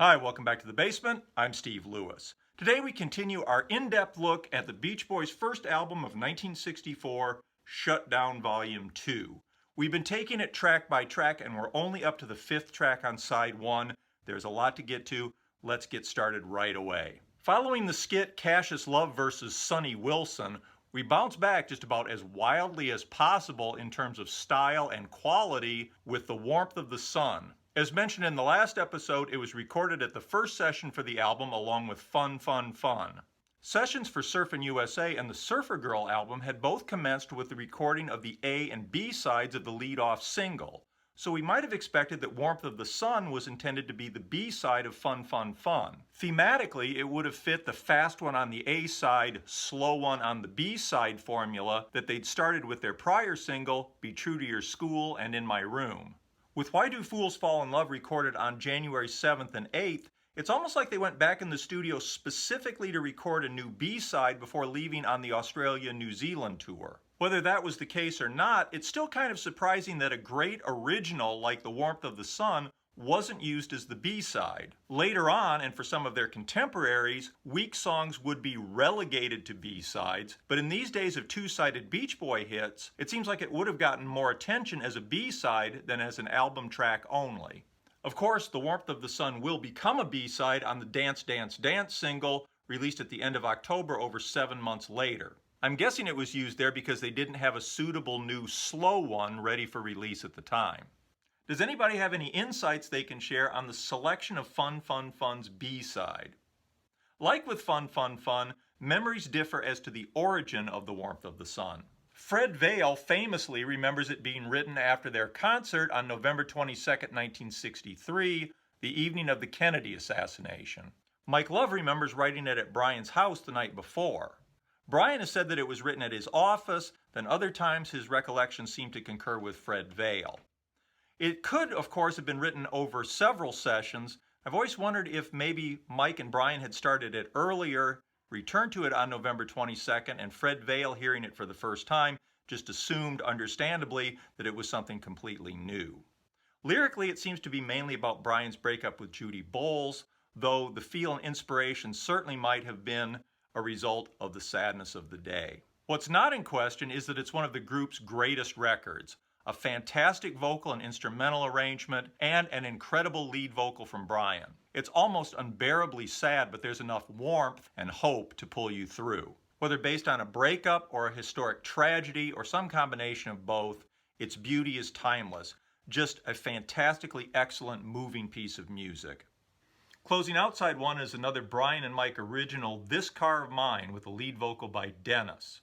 Hi, welcome back to the basement. I'm Steve Lewis. Today we continue our in-depth look at the Beach Boys' first album of 1964, Shut Down Volume 2. We've been taking it track by track and we're only up to the 5th track on side 1. There's a lot to get to. Let's get started right away. Following the skit Cassius Love vs. Sonny Wilson, we bounce back just about as wildly as possible in terms of style and quality with The Warmth of the Sun. As mentioned in the last episode, it was recorded at the first session for the album along with Fun Fun Fun. Sessions for Surfin' USA and the Surfer Girl album had both commenced with the recording of the A and B sides of the lead-off single, so we might have expected that Warmth of the Sun was intended to be the B side of Fun Fun Fun. Thematically, it would have fit the fast one on the A side, slow one on the B side formula that they'd started with their prior single, Be True to Your School and In My Room. With Why Do Fools Fall in Love recorded on January 7th and 8th, it's almost like they went back in the studio specifically to record a new B-side before leaving on the Australia-New Zealand tour. Whether that was the case or not, it's still kind of surprising that a great original like The Warmth of the Sun wasn't used as the B-side. Later on, and for some of their contemporaries, weak songs would be relegated to B-sides, but in these days of two-sided Beach Boy hits, it seems like it would have gotten more attention as a B-side than as an album track only. Of course, The Warmth of the Sun will become a B-side on the Dance Dance Dance single, released at the end of October over 7 months later. I'm guessing it was used there because they didn't have a suitable new slow one ready for release at the time. Does anybody have any insights they can share on the selection of Fun Fun Fun's B-side? Like with Fun Fun Fun, memories differ as to the origin of The Warmth of the Sun. Fred Vale famously remembers it being written after their concert on November 22, 1963, the evening of the Kennedy assassination. Mike Love remembers writing it at Brian's house the night before. Brian has said that it was written at his office, then other times his recollections seem to concur with Fred Vale. It could, of course, have been written over several sessions. I've always wondered if maybe Mike and Brian had started it earlier, returned to it on November 22nd, and Fred Vale, hearing it for the first time, just assumed, understandably, that it was something completely new. Lyrically, it seems to be mainly about Brian's breakup with Judy Bowles, though the feel and inspiration certainly might have been a result of the sadness of the day. What's not in question is that it's one of the group's greatest records. A fantastic vocal and instrumental arrangement, and an incredible lead vocal from Brian. It's almost unbearably sad, but there's enough warmth and hope to pull you through. Whether based on a breakup or a historic tragedy or some combination of both, its beauty is timeless. Just a fantastically excellent moving piece of music. Closing out side 1 is another Brian and Mike original, This Car of Mine, with a lead vocal by Dennis.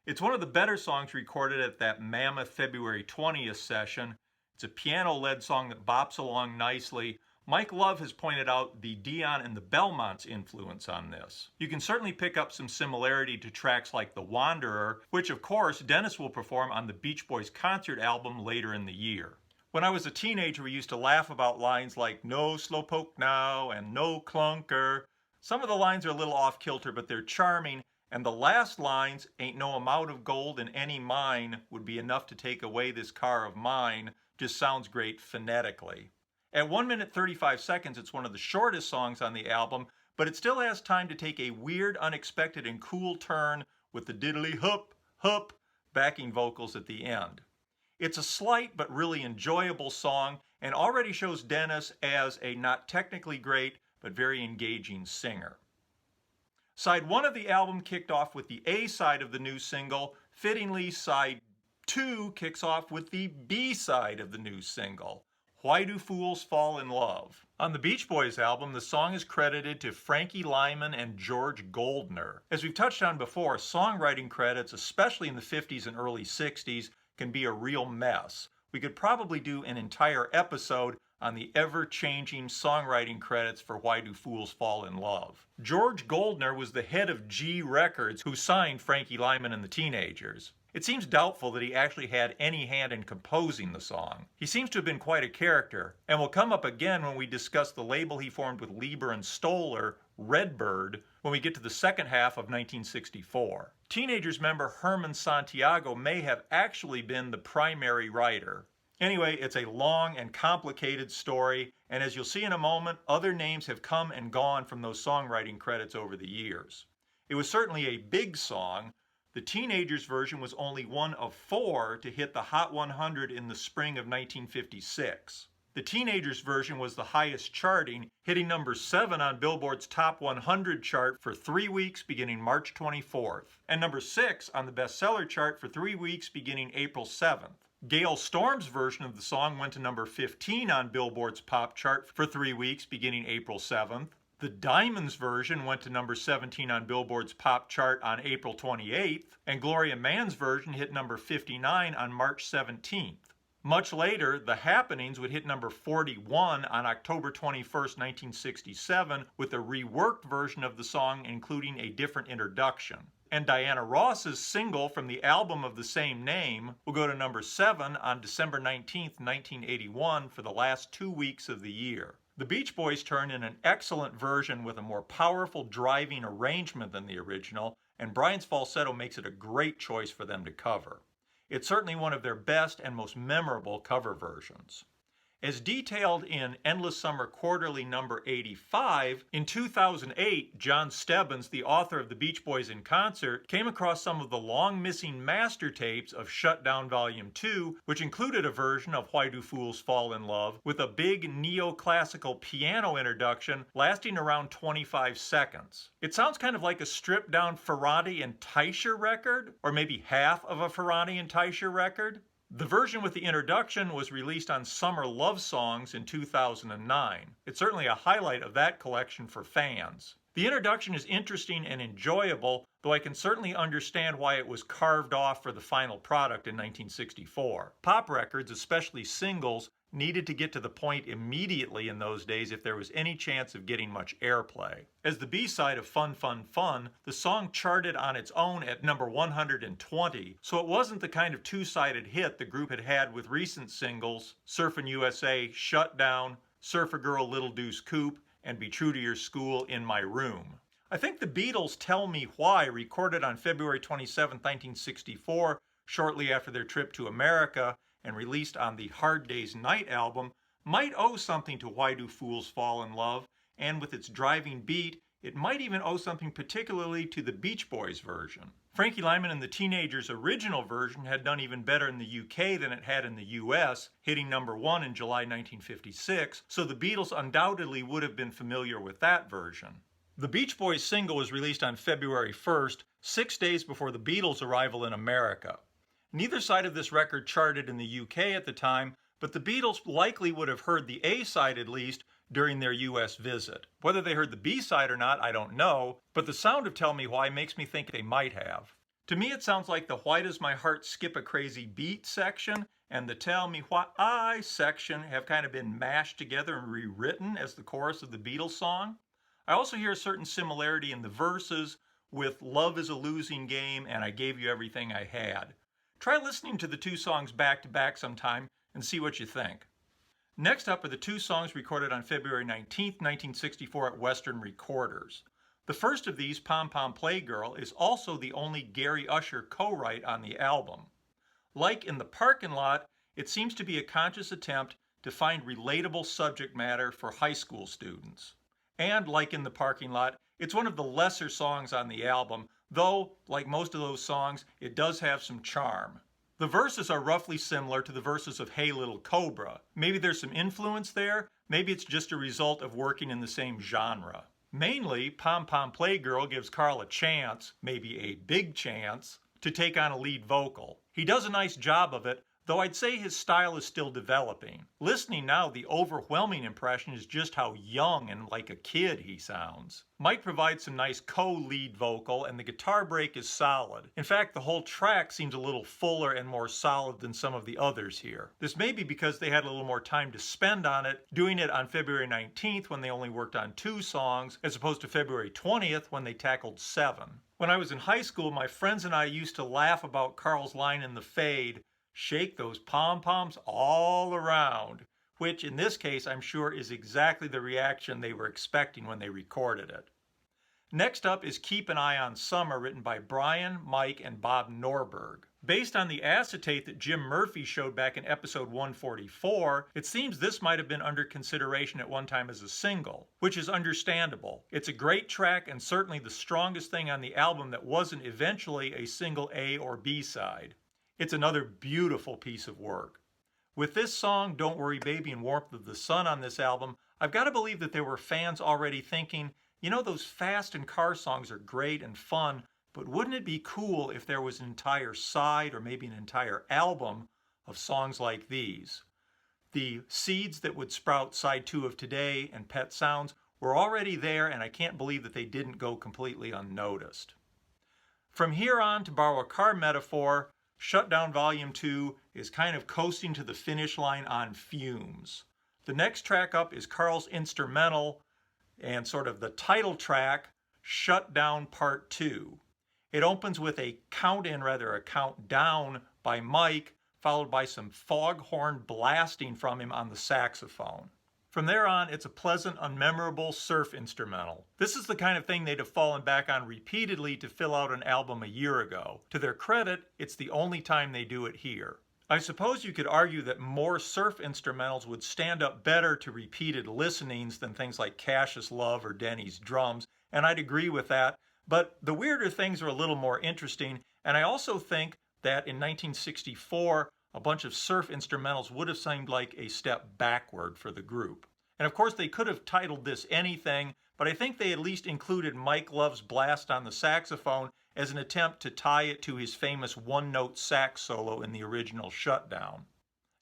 It's one of the better songs recorded at that mammoth February 20th session. It's a piano-led song that bops along nicely. Mike Love has pointed out the Dion and the Belmonts' influence on this. You can certainly pick up some similarity to tracks like The Wanderer, which of course Dennis will perform on the Beach Boys concert album later in the year. When I was a teenager, we used to laugh about lines like "No slowpoke now" and "No clunker." Some of the lines are a little off-kilter, but they're charming. And the last lines, "Ain't no amount of gold in any mine would be enough to take away this car of mine," just sounds great phonetically. At 1 minute 35 seconds, it's one of the shortest songs on the album, but it still has time to take a weird, unexpected, and cool turn with the diddly hup, hup backing vocals at the end. It's a slight but really enjoyable song and already shows Dennis as a not technically great but very engaging singer. Side 1 of the album kicked off with the A side of the new single. Fittingly, side 2 kicks off with the B side of the new single, Why Do Fools Fall in Love? On the Beach Boys album, the song is credited to Frankie Lyman and George Goldner. As we've touched on before, songwriting credits, especially in the 50s and early 60s, can be a real mess. We could probably do an entire episode on the ever-changing songwriting credits for Why Do Fools Fall in Love. George Goldner was the head of G Records, who signed Frankie Lyman and the Teenagers. It seems doubtful that he actually had any hand in composing the song. He seems to have been quite a character, and will come up again when we discuss the label he formed with Lieber and Stoller, Redbird, when we get to the second half of 1964. Teenagers member Herman Santiago may have actually been the primary writer. Anyway, it's a long and complicated story, and as you'll see in a moment, other names have come and gone from those songwriting credits over the years. It was certainly a big song. The Teenagers version was only one of 4 to hit the Hot 100 in the spring of 1956. The Teenagers version was the highest charting, hitting number 7 on Billboard's Top 100 chart for 3 weeks beginning March 24th, and number 6 on the bestseller chart for 3 weeks beginning April 7th. Gale Storm's version of the song went to number 15 on Billboard's pop chart for 3 weeks beginning April 7th. The Diamonds version went to number 17 on Billboard's pop chart on April 28th, and Gloria Mann's version hit number 59 on March 17th. Much later, The Happenings would hit number 41 on October 21st, 1967, with a reworked version of the song including a different introduction. And Diana Ross's single from the album of the same name will go to number 7 on December 19th, 1981 for the last 2 weeks of the year. The Beach Boys turn in an excellent version with a more powerful driving arrangement than the original, and Brian's falsetto makes it a great choice for them to cover. It's certainly one of their best and most memorable cover versions. As detailed in Endless Summer Quarterly number 85, in 2008, John Stebbins, the author of The Beach Boys in Concert, came across some of the long-missing master tapes of Shut Down Volume 2, which included a version of Why Do Fools Fall in Love with a big neoclassical piano introduction lasting around 25 seconds. It sounds kind of like a stripped-down Ferrante and Teicher record, or maybe half of a Ferrante and Teicher record. The version with the introduction was released on Summer Love Songs in 2009. It's certainly a highlight of that collection for fans. The introduction is interesting and enjoyable, though I can certainly understand why it was carved off for the final product in 1964. Pop records, especially singles, needed to get to the point immediately in those days if there was any chance of getting much airplay. As the B-side of Fun Fun Fun, the song charted on its own at number 120, so it wasn't the kind of two-sided hit the group had had with recent singles, Surfin' USA, Shut Down, Surfer Girl Little Deuce Coupe, and Be True to Your School, In My Room. I think the Beatles' Tell Me Why, recorded on February 27, 1964, shortly after their trip to America, and released on the Hard Day's Night album, might owe something to Why Do Fools Fall in Love, and with its driving beat, it might even owe something particularly to the Beach Boys version. Frankie Lyman and the Teenagers' original version had done even better in the UK than it had in the US, hitting number 1 in July 1956, so the Beatles undoubtedly would have been familiar with that version. The Beach Boys single was released on February 1st, 6 days before the Beatles' arrival in America. Neither side of this record charted in the UK at the time, but the Beatles likely would have heard the A-side at least during their US visit. Whether they heard the B-side or not, I don't know, but the sound of Tell Me Why makes me think they might have. To me, it sounds like the Why Does My Heart Skip a Crazy Beat section and the Tell Me Why section have kind of been mashed together and rewritten as the chorus of the Beatles song. I also hear a certain similarity in the verses with Love is a Losing Game and I Gave You Everything I Had. Try listening to the two songs back to back sometime and see what you think. Next up are the two songs recorded on February 19, 1964 at Western Recorders. The first of these, Pom Pom Playgirl, is also the only Gary Usher co-write on the album. Like In the Parking Lot, it seems to be a conscious attempt to find relatable subject matter for high school students. And like In the Parking Lot, it's one of the lesser songs on the album, though, like most of those songs, it does have some charm. The verses are roughly similar to the verses of Hey Little Cobra. Maybe there's some influence there, maybe it's just a result of working in the same genre. Mainly, Pom Pom Playgirl gives Carl a chance, maybe a big chance, to take on a lead vocal. He does a nice job of it, though I'd say his style is still developing. Listening now, the overwhelming impression is just how young and like a kid he sounds. Mike provides some nice co-lead vocal, and the guitar break is solid. In fact, the whole track seems a little fuller and more solid than some of the others here. This may be because they had a little more time to spend on it, doing it on February 19th when they only worked on 2 songs, as opposed to February 20th when they tackled 7. When I was in high school, my friends and I used to laugh about Carl's line in the fade, "Shake those pom-poms all around," which in this case I'm sure is exactly the reaction they were expecting when they recorded it. Next up is Keep an Eye on Summer, written by Brian, Mike, and Bob Norberg. Based on the acetate that Jim Murphy showed back in episode 144, it seems this might have been under consideration at one time as a single, which is understandable. It's a great track and certainly the strongest thing on the album that wasn't eventually a single A or B side. It's another beautiful piece of work. With this song, Don't Worry Baby and Warmth of the Sun on this album, I've got to believe that there were fans already thinking, you know, those fast and car songs are great and fun, but wouldn't it be cool if there was an entire side or maybe an entire album of songs like these? The seeds that would sprout side 2 of Today and Pet Sounds were already there, and I can't believe that they didn't go completely unnoticed. From here on, to borrow a car metaphor, Shutdown Volume 2 is kind of coasting to the finish line on fumes. The next track up is Carl's instrumental and sort of the title track, Shutdown Part 2. It opens with a count-in, rather a count-down by Mike, followed by some foghorn blasting from him on the saxophone. From there on, it's a pleasant, unmemorable surf instrumental. This is the kind of thing they'd have fallen back on repeatedly to fill out an album a year ago. To their credit, it's the only time they do it here. I suppose you could argue that more surf instrumentals would stand up better to repeated listenings than things like Cassius Love or Denny's Drums, and I'd agree with that. But the weirder things are a little more interesting, and I also think that in 1964, a bunch of surf instrumentals would have seemed like a step backward for the group. And of course, they could have titled this anything, but I think they at least included Mike Love's blast on the saxophone as an attempt to tie it to his famous one-note sax solo in the original Shutdown.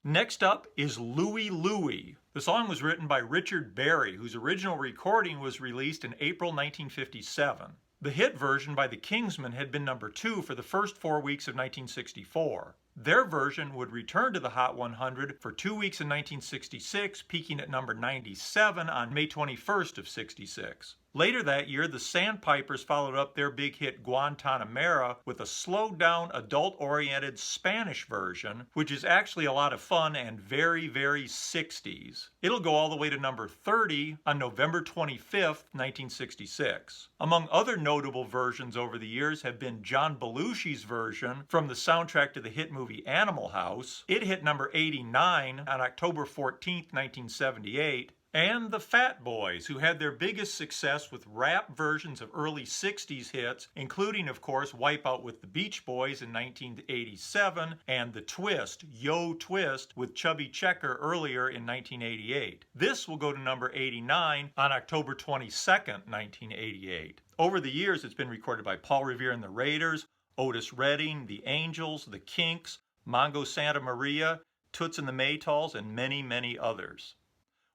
Next up is Louie Louie. The song was written by Richard Berry, whose original recording was released in April 1957. The hit version by the Kingsmen had been number 2 for the first 4 weeks of 1964. Their version would return to the Hot 100 for 2 weeks in 1966, peaking at number 97 on May 21st of 66. Later that year, the Sandpipers followed up their big hit Guantanamera with a slowed-down, adult-oriented Spanish version, which is actually a lot of fun and very, very 60s. It'll go all the way to number 30 on November 25th, 1966. Among other notable versions over the years have been John Belushi's version from the soundtrack to the hit movie Animal House. It hit number 89 on October 14th, 1978. And the Fat Boys, who had their biggest success with rap versions of early 60s hits, including, of course, Wipeout with the Beach Boys in 1987, and The Twist, Yo Twist, with Chubby Checker earlier in 1988. This will go to number 89 on October 22nd, 1988. Over the years, it's been recorded by Paul Revere and the Raiders, Otis Redding, the Angels, the Kinks, Mongo Santa Maria, Toots and the Maytals, and many, many others.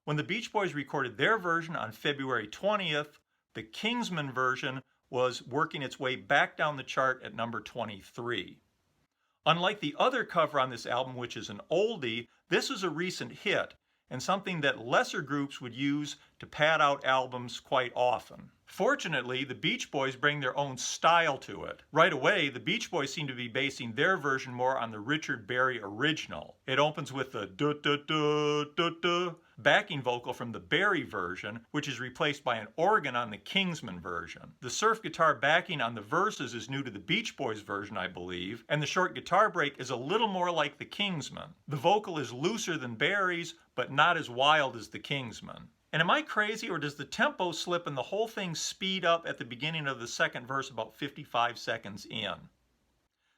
When the Beach Boys recorded their version on February 20th, the Kingsmen version was working its way back down the chart at number 23. Unlike the other cover on this album, which is an oldie, this is a recent hit and something that lesser groups would use to pad out albums quite often. Fortunately, the Beach Boys bring their own style to it. Right away, the Beach Boys seem to be basing their version more on the Richard Berry original. It opens with the da-da-da-da-da backing vocal from the Berry version, which is replaced by an organ on the Kingsmen version. The surf guitar backing on the verses is new to the Beach Boys version, I believe, and the short guitar break is a little more like the Kingsmen. The vocal is looser than Berry's, but not as wild as the Kingsmen. And am I crazy, or does the tempo slip and the whole thing speed up at the beginning of the second verse about 55 seconds in?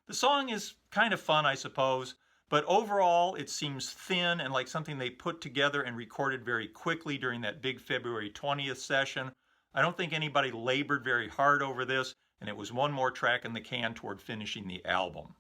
The song is kind of fun, I suppose, but overall it seems thin and like something they put together and recorded very quickly during that big February 20th session. I don't think anybody labored very hard over this, and it was one more track in the can toward finishing the album.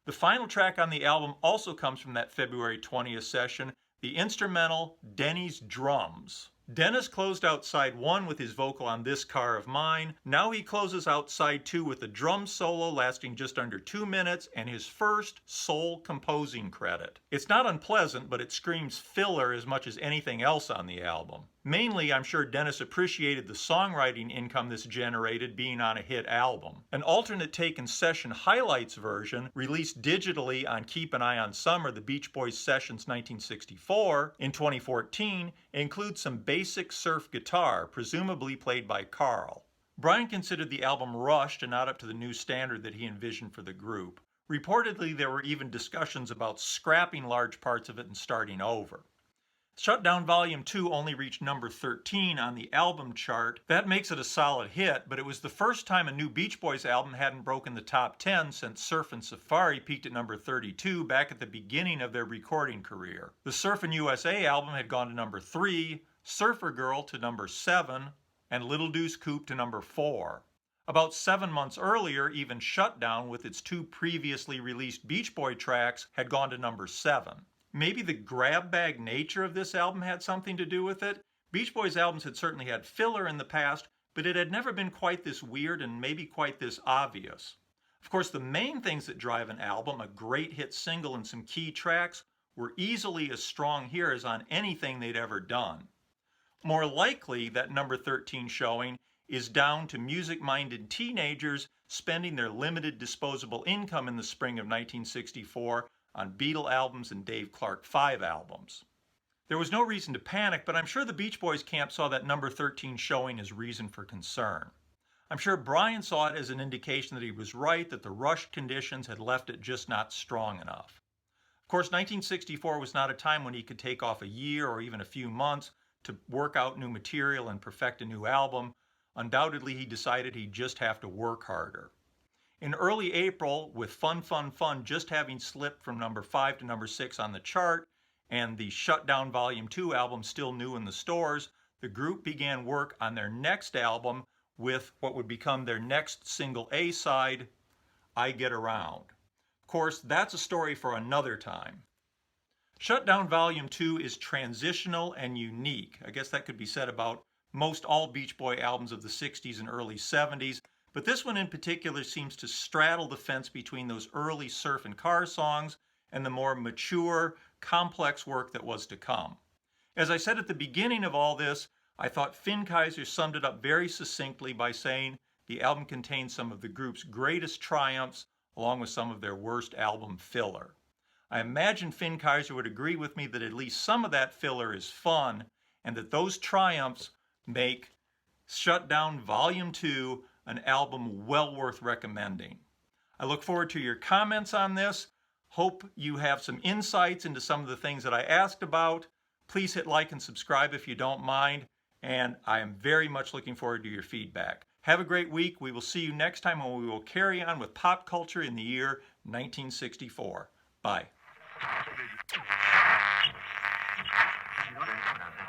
The final track on the album also comes from that February 20th session, the instrumental Denny's Drums. Dennis closed out side 1 with his vocal on This Car of Mine. Now he closes out side 2 with a drum solo lasting just under 2 minutes and his first sole composing credit. It's not unpleasant, but it screams filler as much as anything else on the album. Mainly, I'm sure Dennis appreciated the songwriting income this generated being on a hit album. An alternate take and session highlights version, released digitally on Keep an Eye on Summer, the Beach Boys Sessions 1964, in 2014, includes some basic surf guitar, presumably played by Carl. Brian considered the album rushed and not up to the new standard that he envisioned for the group. Reportedly, there were even discussions about scrapping large parts of it and starting over. Shutdown Volume 2 only reached number 13 on the album chart. That makes it a solid hit, but it was the first time a new Beach Boys album hadn't broken the top 10 since Surfin' Safari peaked at number 32 back at the beginning of their recording career. The Surfin' USA album had gone to number 3, Surfer Girl to number 7, and Little Deuce Coupe to number 4. About 7 months earlier, even Shutdown, with its 2 previously released Beach Boy tracks, had gone to number 7. Maybe the grab bag nature of this album had something to do with it. Beach Boys albums had certainly had filler in the past, but it had never been quite this weird and maybe quite this obvious. Of course, the main things that drive an album, a great hit single and some key tracks, were easily as strong here as on anything they'd ever done. More likely, that number 13 showing is down to music-minded teenagers spending their limited disposable income in the spring of 1964 on Beatle albums and Dave Clark 5 albums. There was no reason to panic, but I'm sure the Beach Boys camp saw that number 13 showing as reason for concern. I'm sure Brian saw it as an indication that he was right, that the rushed conditions had left it just not strong enough. Of course, 1964 was not a time when he could take off a year or even a few months to work out new material and perfect a new album. Undoubtedly, he decided he'd just have to work harder. In early April, with Fun Fun Fun just having slipped from number 5 to number 6 on the chart, and the Shutdown Volume 2 album still new in the stores, the group began work on their next album with what would become their next single A-side, I Get Around. Of course, that's a story for another time. Shutdown Volume 2 is transitional and unique. I guess that could be said about most all Beach Boy albums of the 60s and early 70s, but this one in particular seems to straddle the fence between those early surf and car songs and the more mature, complex work that was to come. As I said at the beginning of all this, I thought Finn Kaiser summed it up very succinctly by saying the album contains some of the group's greatest triumphs along with some of their worst album filler. I imagine Finn Kaiser would agree with me that at least some of that filler is fun and that those triumphs make Shutdown Volume 2 an album well worth recommending. I look forward to your comments on this. Hope you have some insights into some of the things that I asked about. Please hit like and subscribe if you don't mind, and I am very much looking forward to your feedback. Have a great week. We will see you next time when we will carry on with pop culture in the year 1964. Bye.